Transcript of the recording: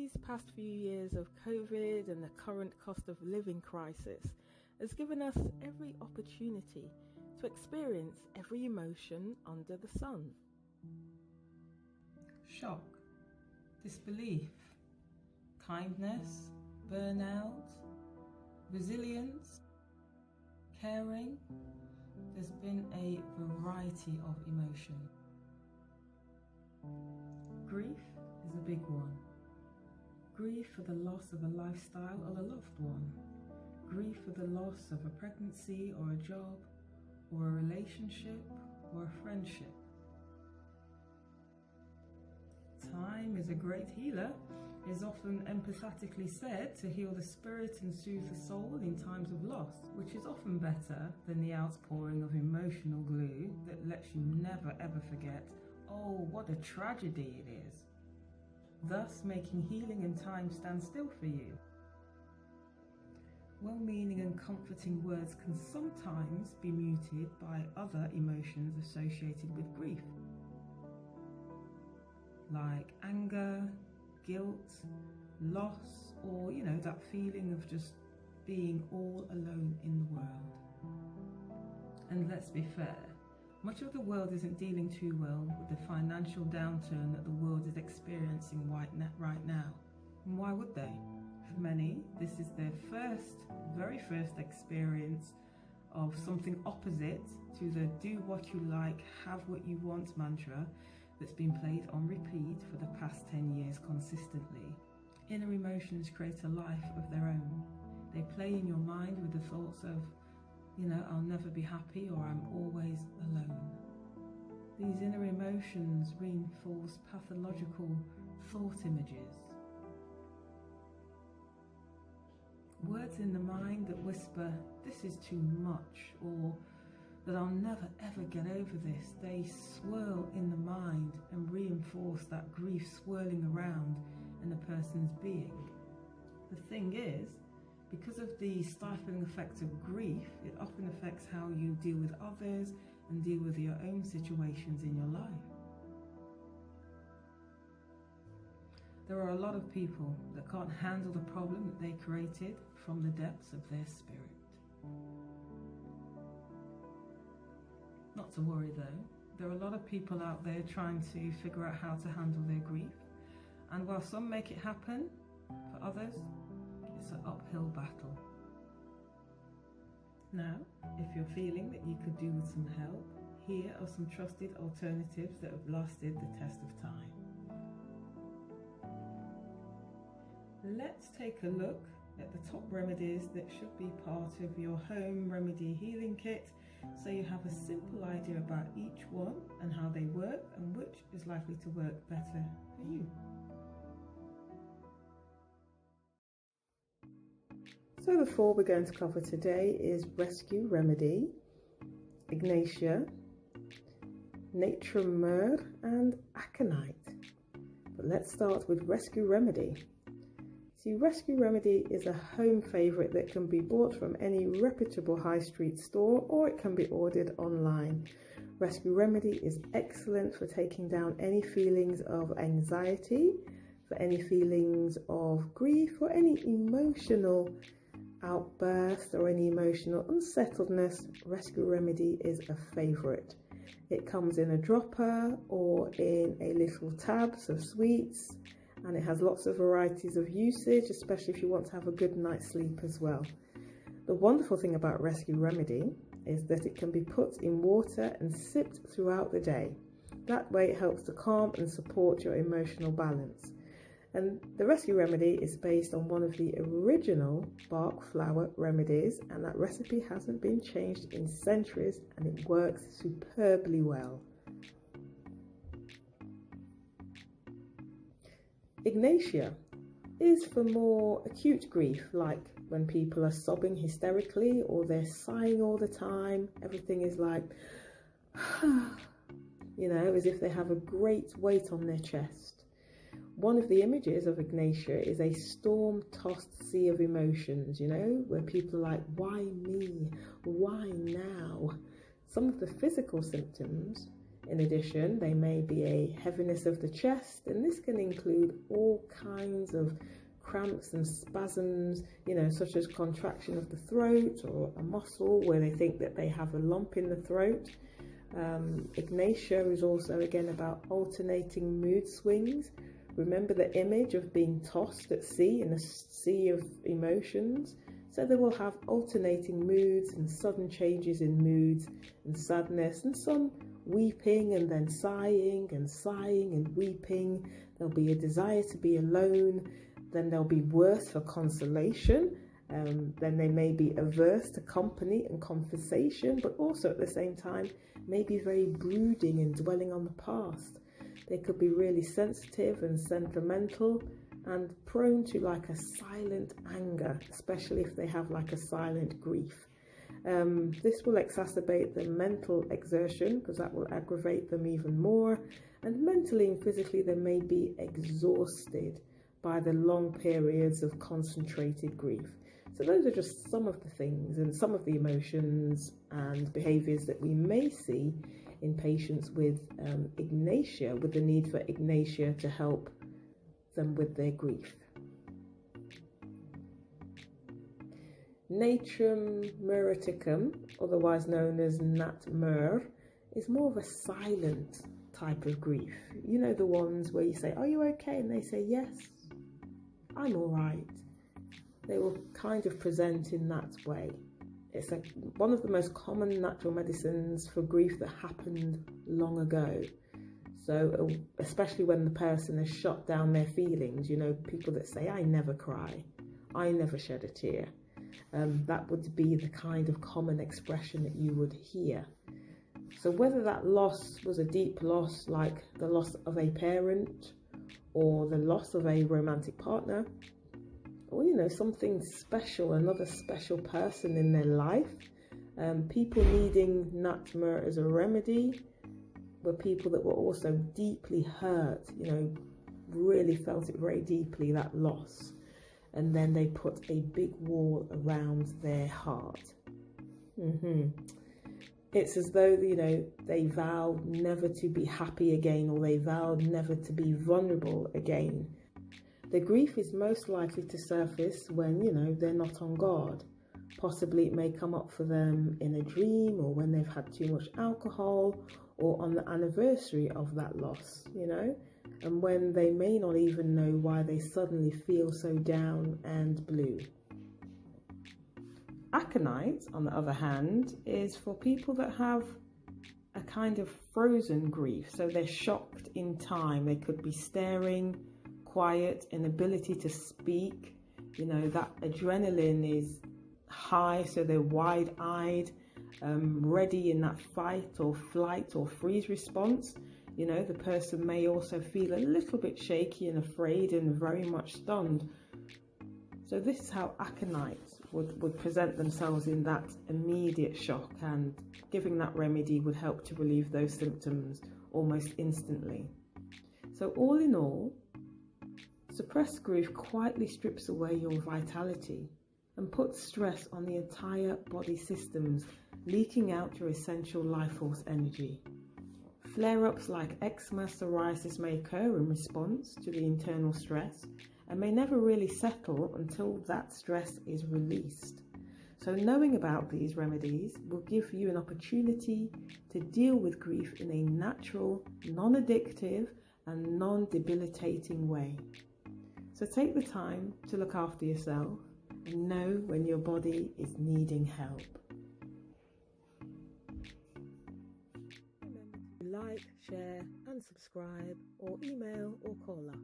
These past few years of COVID and the current cost of living crisis has given us every opportunity to experience every emotion under the sun. Shock, disbelief, kindness, burnout, resilience, caring. There's been a variety of emotion. Grief is a big one. Grief for the loss of a lifestyle or a loved one. Grief for the loss of a pregnancy or a job or a relationship or a friendship. Time is a great healer. It is often empathetically said to heal the spirit and soothe the soul in times of loss, which is often better than the outpouring of emotional glue that lets you never ever forget, oh, what a tragedy it is, thus making healing and time stand still for you. Well-meaning and comforting words can sometimes be muted by other emotions associated with grief, like anger, guilt, loss, or that feeling of just being all alone in the world. And let's be fair, much of the world isn't dealing too well with the financial downturn that the world is experiencing right now. And why would they? For many, this is their very first experience of something opposite to the do what you like, have what you want mantra that's been played on repeat for the past 10 years consistently. Inner emotions create a life of their own. They play in your mind with the thoughts of, I'll never be happy or I'm always alone. These inner emotions reinforce pathological thought images. Words in the mind that whisper, this is too much, or that I'll never ever get over this, they swirl in the mind and reinforce that grief swirling around in a person's being. The thing is, because of the stifling effect of grief, it often affects how you deal with others and deal with your own situations in your life. There are a lot of people that can't handle the problem that they created from the depths of their spirit. Not to worry though, there are a lot of people out there trying to figure out how to handle their grief, and while some make it happen, for others, it's an uphill battle. Now, if you're feeling that you could do with some help, here are some trusted alternatives that have lasted the test of time. Let's take a look at the top remedies that should be part of your home remedy healing kit, so you have a simple idea about each one and how they work and which is likely to work better for you. So the four we're going to cover today is Rescue Remedy, Ignatia, Nature Myrrh and Aconite. But let's start with Rescue Remedy. See, Rescue Remedy is a home favourite that can be bought from any reputable high street store, or it can be ordered online. Rescue Remedy is excellent for taking down any feelings of anxiety, for any feelings of grief, or any emotional outburst or any emotional unsettledness. Rescue Remedy is a favourite. It comes in a dropper or in a little tabs of sweets, and it has lots of varieties of usage, especially if you want to have a good night's sleep as well. The wonderful thing about Rescue Remedy is that it can be put in water and sipped throughout the day. That way it helps to calm and support your emotional balance. And the Rescue Remedy is based on one of the original Bach flower remedies, and that recipe hasn't been changed in centuries, and it works superbly well. Ignatia is for more acute grief, like when people are sobbing hysterically or they're sighing all the time. Everything is like, as if they have a great weight on their chest. One of the images of Ignatia is a storm-tossed sea of emotions, where people are like, why me? Why now? Some of the physical symptoms In addition, there may be a heaviness of the chest, and this can include all kinds of cramps and spasms, such as contraction of the throat or a muscle where they think that they have a lump in the throat. Ignatia is also again about alternating mood swings. Remember the image of being tossed at sea in a sea of emotions. So they will have alternating moods and sudden changes in moods and sadness, and some weeping and then sighing and weeping. There'll be a desire to be alone. Then there'll be worse for consolation. Then they may be averse to company and conversation, but also at the same time may be very brooding and dwelling on the past. They could be really sensitive and sentimental and prone to like a silent anger, especially if they have like a silent grief. This will exacerbate the mental exertion because that will aggravate them even more. And mentally and physically, they may be exhausted by the long periods of concentrated grief. So those are just some of the things and some of the emotions and behaviours that we may see in patients with ignatia, with the need for ignatia to help them with their grief. Natrum muriticum, otherwise known as nat mur, is more of a silent type of grief. You know, the ones where you say, "Are you okay?" and they say, "Yes, I'm all right." They will kind of present in that way. It's one of the most common natural medicines for grief that happened long ago. So especially when the person has shut down their feelings, people that say, "I never cry, I never shed a tear." That would be the kind of common expression that you would hear. So whether that loss was a deep loss, like the loss of a parent or the loss of a romantic partner, or something special, another special person in their life, people needing natmur as a remedy were people that were also deeply hurt, really felt it very deeply, that loss, and then they put a big wall around their heart. It's as though they vowed never to be happy again, or they vowed never to be vulnerable again. The grief is most likely to surface when, they're not on guard. Possibly it may come up for them in a dream, or when they've had too much alcohol, or on the anniversary of that loss, and when they may not even know why they suddenly feel so down and blue. Aconite, on the other hand, is for people that have a kind of frozen grief. So they're shocked in time. They could be staring, quiet, inability to speak. That adrenaline is high, so they're wide-eyed, ready in that fight or flight or freeze response. The person may also feel a little bit shaky and afraid and very much stunned. So this is how Aconite would present themselves in that immediate shock, and giving that remedy would help to relieve those symptoms almost instantly. So all in all, suppressed grief quietly strips away your vitality and puts stress on the entire body systems, leaking out your essential life force energy. Flare-ups like eczema, psoriasis may occur in response to the internal stress and may never really settle until that stress is released. So knowing about these remedies will give you an opportunity to deal with grief in a natural, non-addictive and non-debilitating way. So take the time to look after yourself and know when your body is needing help. Remember to like, share and subscribe, or email or call us.